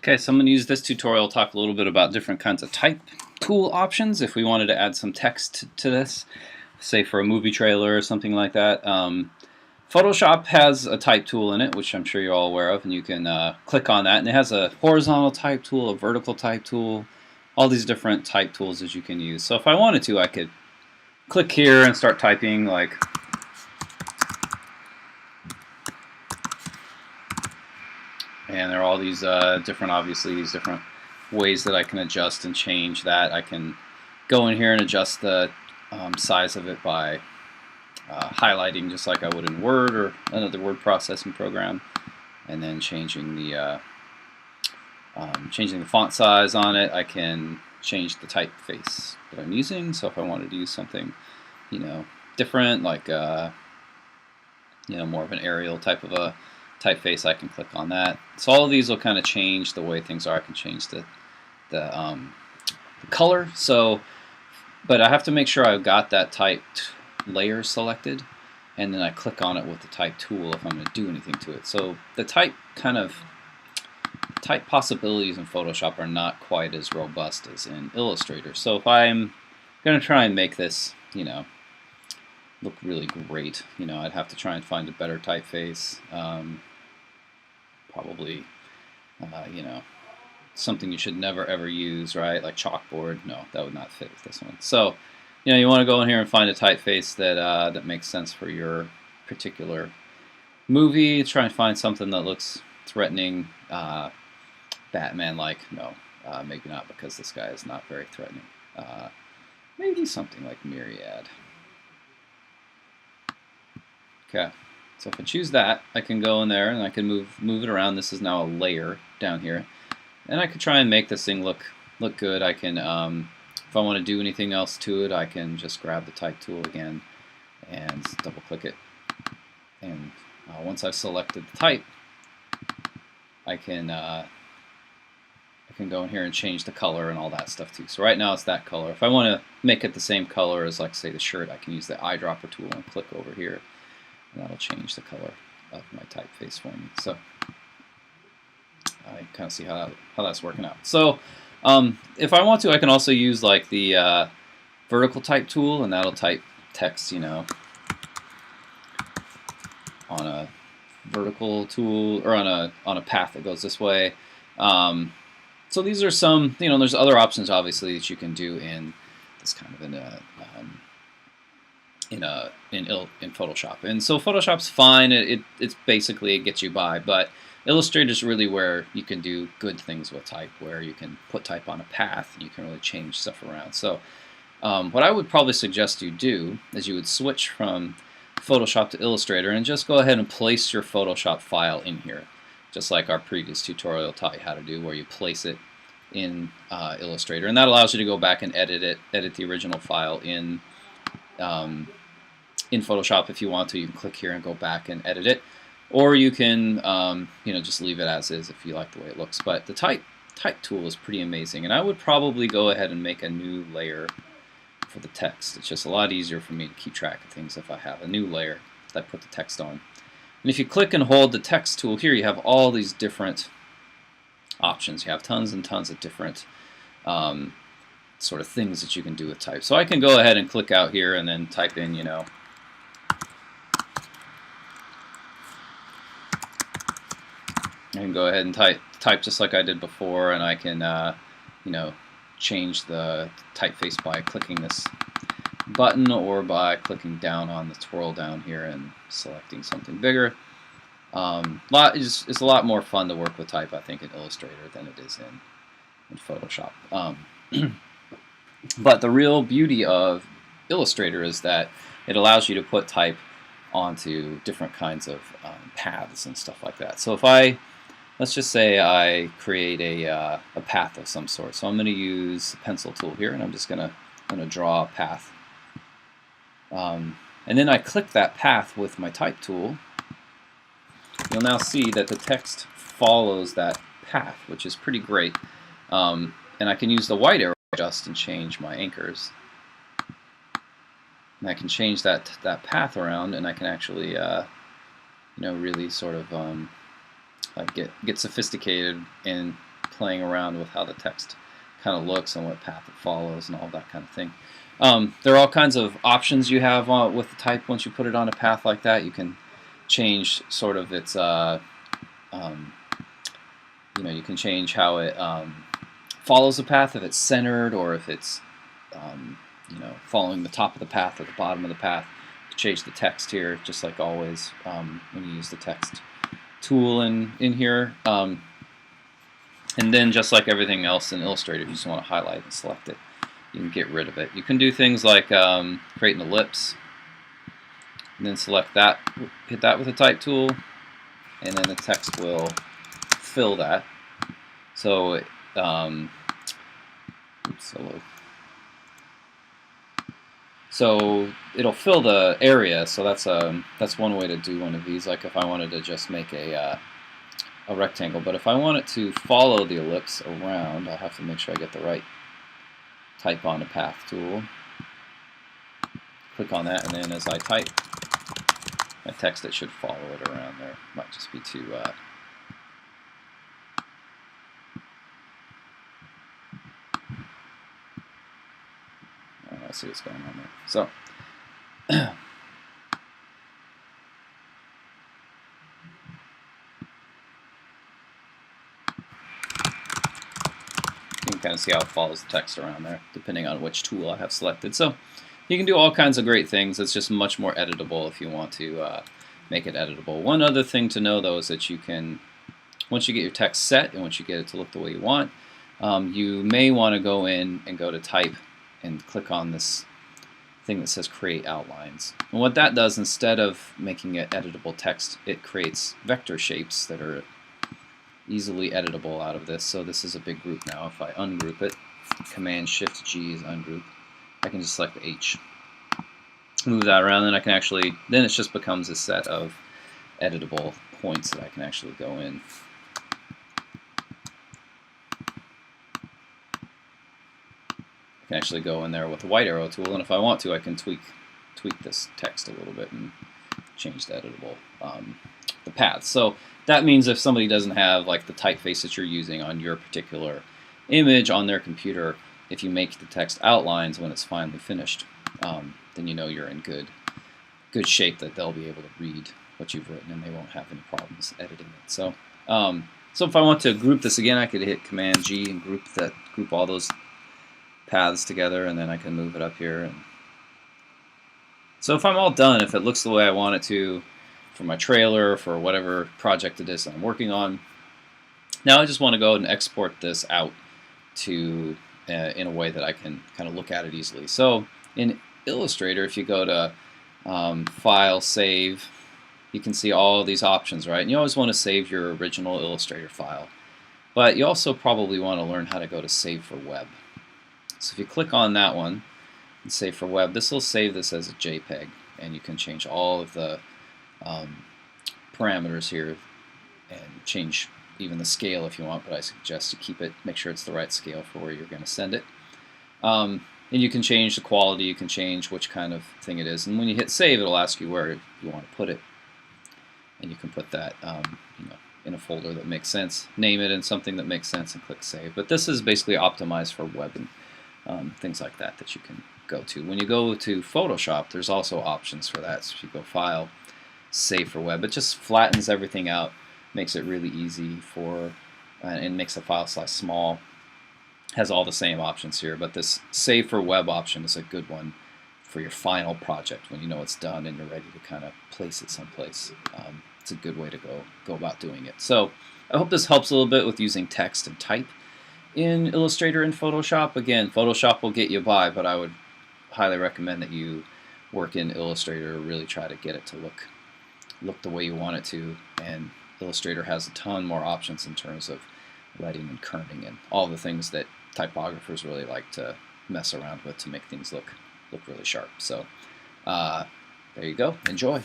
Okay, so I'm going to use this tutorial to talk a little bit about different kinds of type tool options if we wanted to add some text to this, say for a movie trailer or something like that. Photoshop has a type tool in it, which I'm sure you're all aware of, and you can click on that, and it has a horizontal type tool, a vertical type tool, all these different type tools that you can use. So if I wanted to, I could click here and start typing like and there are all these obviously these different ways that I can adjust and change that. I can go in here and adjust the size of it by highlighting just like I would in Word or another word processing program, and then changing the font size on it. I can change the typeface that I'm using. So if I wanted to use something, different, like more of an Arial type of a typeface, I can click on that. So all of these will kind of change the way things are. I can change the color. So, but I have to make sure I've got that typed layer selected, and then I click on it with the type tool if I'm going to do anything to it. So the type possibilities in Photoshop are not quite as robust as in Illustrator. So if I'm going to try and make this, look really great, I'd have to try and find a better typeface. Probably, something you should never ever use, right? Like chalkboard. No, that would not fit with this one. So, you want to go in here and find a typeface that that makes sense for your particular movie. Try and find something that looks threatening, Batman-like. No, maybe not, because this guy is not very threatening. Maybe something like Myriad. Okay. So if I choose that, I can go in there and I can move it around. This is now a layer down here, and I could try and make this thing look good. I can, if I want to do anything else to it, I can just grab the type tool again and double click it. And once I've selected the type, I can go in here and change the color and all that stuff too. So right now it's that color. If I want to make it the same color as, like, say, the shirt, I can use the eyedropper tool and click over here. And that'll change the color of my typeface for me. So I kind of see how that's working out. So if I want to, I can also use like the vertical type tool, and that'll type text, on a vertical tool or on a path that goes this way. So these are some, there's other options obviously that you can do in this kind of in Photoshop. And so Photoshop's fine. It's basically, it gets you by, but Illustrator's really where you can do good things with type, where you can put type on a path and you can really change stuff around. So what I would probably suggest you do is you would switch from Photoshop to Illustrator and just go ahead and place your Photoshop file in here, just like our previous tutorial taught you how to do, where you place it in Illustrator, and that allows you to go back and edit the original file in Photoshop. If you want to, you can click here and go back and edit it, or you can just leave it as is if you like the way it looks. But the type tool is pretty amazing, and I would probably go ahead and make a new layer for the text. It's just a lot easier for me to keep track of things if I have a new layer that I put the text on. And if you click and hold the text tool here, you have all these different options. You have tons and tons of different sort of things that you can do with type. So I can go ahead and click out here and then type in, I can go ahead and type just like I did before, and I can, change the typeface by clicking this button or by clicking down on the twirl down here and selecting something bigger. It's a lot more fun to work with type, I think, in Illustrator than it is in Photoshop. But the real beauty of Illustrator is that it allows you to put type onto different kinds of paths and stuff like that. So if let's just say I create a path of some sort. So I'm going to use the pencil tool here, and I'm just going to draw a path. And then I click that path with my type tool. You'll now see that the text follows that path, which is pretty great. And I can use the white arrow to adjust and change my anchors. And I can change that path around, and I can actually, really sort of get sophisticated in playing around with how the text kind of looks and what path it follows and all that kind of thing. There are all kinds of options you have with the type once you put it on a path like that. You can change sort of its, you can change how it follows the path, if it's centered or if it's following the top of the path or the bottom of the path. Change the text here, just like always when you use the text tool in here. And then just like everything else in Illustrator, if you just want to highlight and select it, you can get rid of it. You can do things like create an ellipse, and then select that, hit that with the type tool, and then the text will fill that. So, So it'll fill the area. So that's one way to do one of these. Like if I wanted to just make a rectangle, but if I want it to follow the ellipse around, I'll have to make sure I get the right type on the path tool. Click on that, and then as I type my text, it should follow it around there. Might just be too. I see what's going on there. So, you can kind of see how it follows the text around there, depending on which tool I have selected. So, you can do all kinds of great things. It's just much more editable if you want to make it editable. One other thing to know, though, is that you can, once you get your text set and once you get it to look the way you want, you may want to go in and go to Type and click on this thing that says Create Outlines. And what that does, instead of making it editable text, it creates vector shapes that are easily editable out of this. So this is a big group now. If I ungroup it, Command-Shift-G is ungroup, I can just select H. Move that around, and I can actually, then it just becomes a set of editable points that I can actually go in. I can actually go in there with the white arrow tool, and if I want to, I can tweak this text a little bit and change the editable the path. So that means if somebody doesn't have like the typeface that you're using on your particular image on their computer, if you make the text outlines when it's finally finished, then you know you're in good shape, that they'll be able to read what you've written and they won't have any problems editing it. So so if I want to group this again, I could hit Command G and group all those paths together, and then I can move it up here. And so if I'm all done, if it looks the way I want it to for my trailer, for whatever project it is that I'm working on, now I just want to go and export this out to in a way that I can kind of look at it easily. So in Illustrator, if you go to File, Save, you can see all these options, right? And you always want to save your original Illustrator file, but you also probably want to learn how to go to Save for Web. So if you click on that one and Save for Web, this will save this as a JPEG, and you can change all of the parameters here and change even the scale if you want, but I suggest you keep it, make sure it's the right scale for where you're going to send it. And you can change the quality, you can change which kind of thing it is, and when you hit Save, it'll ask you where you want to put it, and you can put that in a folder that makes sense, name it in something that makes sense, and click Save. But this is basically optimized for web and things like that you can go to. When you go to Photoshop, there's also options for that. So if you go File, Save for Web, it just flattens everything out, makes it really easy for, and makes the file size small. Has all the same options here, but this Save for Web option is a good one for your final project when you know it's done and you're ready to kind of place it someplace. It's a good way to go about doing it. So I hope this helps a little bit with using text and type in Illustrator and Photoshop. Again, Photoshop will get you by, but I would highly recommend that you work in Illustrator, really try to get it to look the way you want it to, and Illustrator has a ton more options in terms of letting and kerning and all the things that typographers really like to mess around with to make things look really sharp. So there you go. Enjoy.